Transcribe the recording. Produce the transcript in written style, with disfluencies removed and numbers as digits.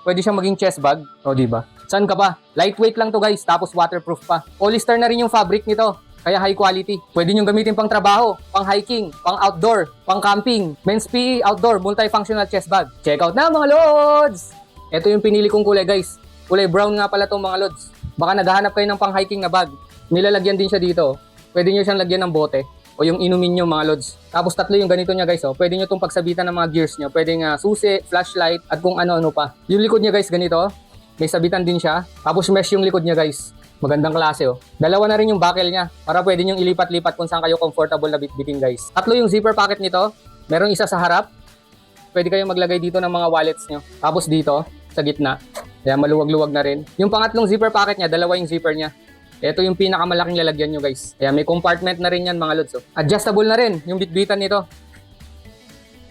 Pwede siyang maging chest bag. O, diba? Saan ka pa? Lightweight lang to guys, tapos waterproof pa. Polyester na rin yung fabric nito. Kaya high quality. Pwede nyo gamitin pang trabaho, pang hiking, pang outdoor, pang camping, men's PE, outdoor, multifunctional chest bag. Check out na mga lods! Ito yung pinili kong kulay guys. Kulay brown nga pala tong mga lods. Baka naghahanap kayo ng pang hiking na bag. Nilalagyan din siya dito. Pwede nyo siyang lagyan ng bote o yung inumin nyo mga lods. Tapos tatlo yung ganito niya guys. Oh. Pwede nyo itong pagsabitan ng mga gears nyo. Pwede nga susi, flashlight, at kung ano-ano pa. Yung likod niya guys ganito. May sabitan din siya. Tapos mesh yung likod niya guys. Magandang klase oh. Dalawa na rin yung buckle niya para pwede nyo ilipat-lipat kung saan kayo comfortable na bitbitin guys. Tatlo yung zipper pocket nito. Merong isa sa harap. Pwede kayong maglagay dito ng mga wallets nyo. Tapos dito, sa gitna. Kaya maluwag-luwag na rin. Yung pangatlong zipper pocket niya, dalawa yung zipper niya. Ito yung pinakamalaking lalagyan nyo guys. Kaya may compartment na rin yan mga lods. Oh. Adjustable na rin yung bitbitan nito.